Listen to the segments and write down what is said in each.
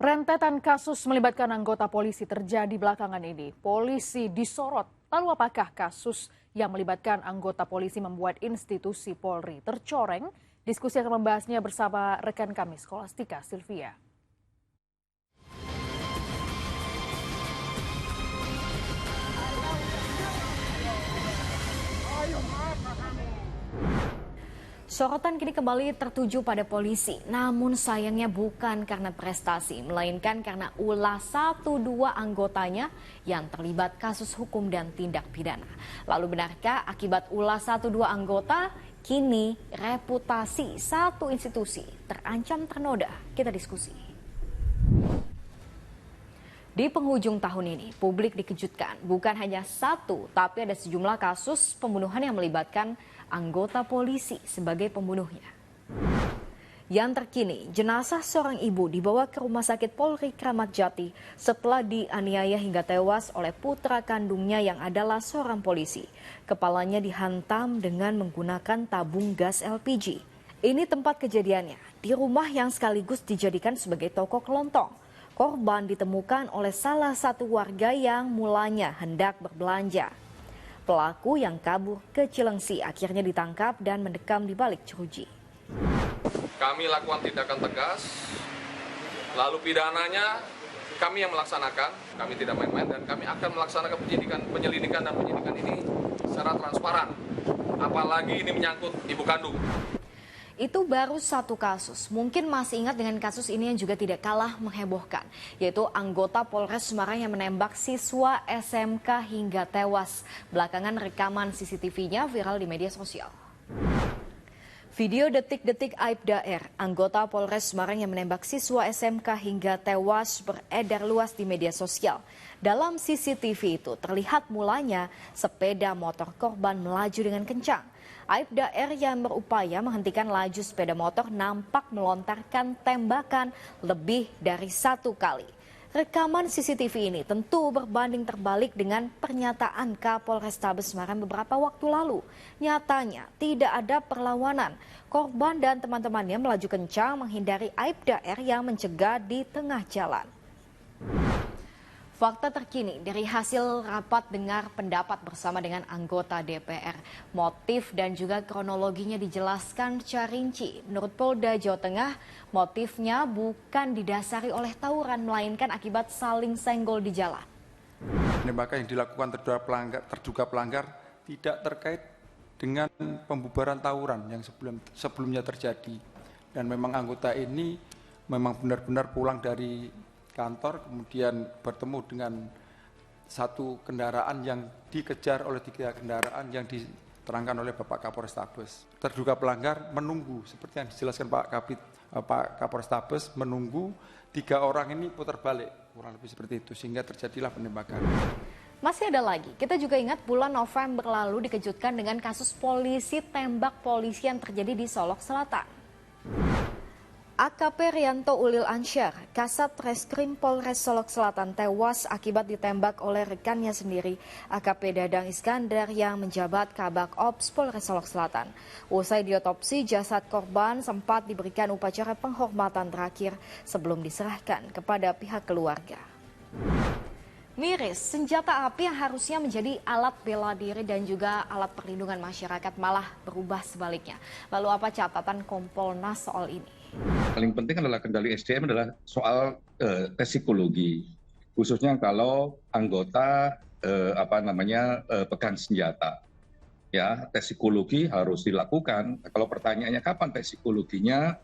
Rentetan kasus melibatkan anggota polisi terjadi belakangan ini. Polisi disorot. Lalu apakah kasus yang melibatkan anggota polisi membuat institusi Polri tercoreng? Diskusi akan membahasnya bersama rekan kami Skolastika Silvia. Sorotan kini kembali tertuju pada polisi, namun sayangnya bukan karena prestasi, melainkan karena ulah 1-2 anggotanya yang terlibat kasus hukum dan tindak pidana. Lalu benarkah akibat ulah 1-2 anggota, kini reputasi satu institusi terancam ternoda? Kita diskusi. Di penghujung tahun ini, publik dikejutkan bukan hanya satu, tapi ada sejumlah kasus pembunuhan yang melibatkan anggota polisi sebagai pembunuhnya. Yang terkini, jenazah seorang ibu dibawa ke Rumah Sakit Polri Kramat Jati setelah dianiaya hingga tewas oleh putra kandungnya yang adalah seorang polisi. Kepalanya dihantam dengan menggunakan tabung gas LPG. Ini tempat kejadiannya, di rumah yang sekaligus dijadikan sebagai toko kelontong. Korban ditemukan oleh salah satu warga yang mulanya hendak berbelanja. Pelaku yang kabur ke Cilengsi akhirnya ditangkap dan mendekam di balik jeruji. Kami lakukan tindakan tegas, lalu pidananya kami yang melaksanakan, kami tidak main-main dan kami akan melaksanakan penyelidikan ini secara transparan. Apalagi ini menyangkut ibu kandung. Itu baru satu kasus. Mungkin masih ingat dengan kasus ini yang juga tidak kalah menghebohkan, yaitu anggota Polres Semarang yang menembak siswa SMK hingga tewas. Belakangan rekaman CCTV-nya viral di media sosial. Video detik-detik Aibda R, anggota Polres Semarang yang menembak siswa SMK hingga tewas beredar luas di media sosial. Dalam CCTV itu terlihat mulanya sepeda motor korban melaju dengan kencang. Aibda R yang berupaya menghentikan laju sepeda motor nampak melontarkan tembakan lebih dari 1 kali. Rekaman CCTV ini tentu berbanding terbalik dengan pernyataan Kapolrestabes Semarang beberapa waktu lalu. Nyatanya tidak ada perlawanan. Korban dan teman-temannya melaju kencang menghindari Aibda R yang mencegah di tengah jalan. Fakta terkini dari hasil rapat dengar pendapat bersama dengan anggota DPR. Motif dan juga kronologinya dijelaskan secara rinci. Menurut Polda Jawa Tengah, motifnya bukan didasari oleh tawuran, melainkan akibat saling senggol di jalan. Penembakan yang dilakukan terduga pelanggar tidak terkait dengan pembubaran tawuran yang sebelumnya terjadi. Dan memang anggota ini memang benar-benar pulang dari kantor, kemudian bertemu dengan satu kendaraan yang dikejar oleh 3 kendaraan yang diterangkan oleh Bapak Kapolrestabes. Terduga pelanggar menunggu, seperti yang dijelaskan Pak Kapolrestabes, menunggu 3 orang ini putar balik, kurang lebih seperti itu, sehingga terjadilah penembakan. Masih ada lagi, kita juga ingat bulan November lalu dikejutkan dengan kasus polisi tembak polisi yang terjadi di Solok Selatan. AKP Rianto Ulil Ansyar, Kasat Reskrim Polres Solok Selatan tewas akibat ditembak oleh rekannya sendiri, AKP Dadang Iskandar yang menjabat Kabak Ops Polres Solok Selatan. Usai diotopsi, jasad korban sempat diberikan upacara penghormatan terakhir sebelum diserahkan kepada pihak keluarga. Miris, senjata api yang harusnya menjadi alat bela diri dan juga alat perlindungan masyarakat malah berubah sebaliknya. Lalu apa catatan Kompolnas soal ini? Paling penting adalah kendali SDM adalah soal tes psikologi, khususnya kalau anggota pegang senjata. Ya, tes psikologi harus dilakukan. Kalau pertanyaannya kapan tes psikologinya?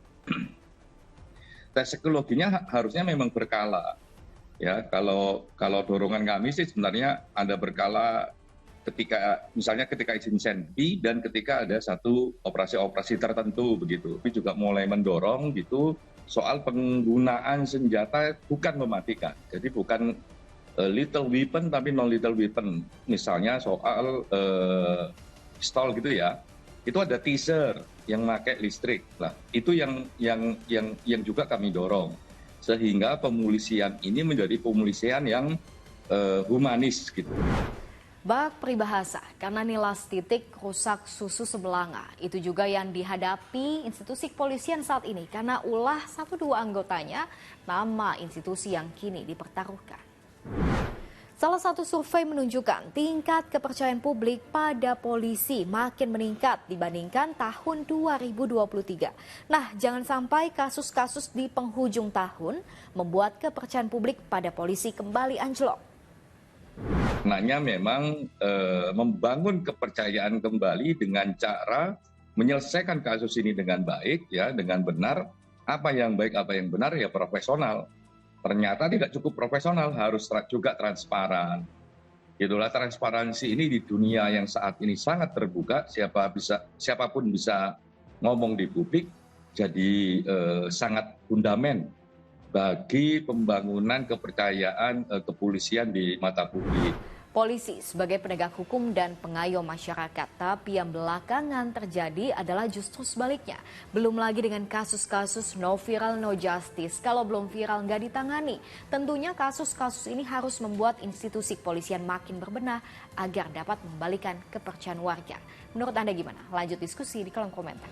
Tes psikologinya harusnya memang berkala. Ya, kalau dorongan kami sih sebenarnya ada berkala ketika izin senpi dan ketika ada satu operasi-operasi tertentu begitu. Tapi juga mulai mendorong gitu soal penggunaan senjata bukan mematikan. Jadi bukan little weapon tapi non little weapon. Misalnya soal pistol gitu ya. Itu ada teaser yang pakai listrik. Lah, itu yang juga kami dorong. Sehingga pemolisian ini menjadi pemolisian yang humanis gitu. Bak peribahasa karena nilas titik rusak susu sebelanga. Itu juga yang dihadapi institusi kepolisian saat ini karena ulah 1-2 anggotanya nama institusi yang kini dipertaruhkan. Salah satu survei menunjukkan tingkat kepercayaan publik pada polisi makin meningkat dibandingkan tahun 2023. Nah, jangan sampai kasus-kasus di penghujung tahun membuat kepercayaan publik pada polisi kembali anjlok. Sebenarnya memang membangun kepercayaan kembali dengan cara menyelesaikan kasus ini dengan baik, ya, dengan benar. Apa yang baik, apa yang benar, ya properasional. Ternyata tidak cukup profesional, harus juga transparan. Itulah transparansi ini di dunia yang saat ini sangat terbuka, siapapun bisa ngomong di publik, jadi sangat fundament bagi pembangunan kepercayaan kepolisian di mata publik. Polisi sebagai penegak hukum dan pengayom masyarakat, tapi yang belakangan terjadi adalah justru sebaliknya. Belum lagi dengan kasus-kasus no viral no justice. Kalau belum viral nggak ditangani. Tentunya kasus-kasus ini harus membuat institusi kepolisian makin berbenah agar dapat membalikan kepercayaan warga. Menurut Anda gimana? Lanjut diskusi di kolom komentar.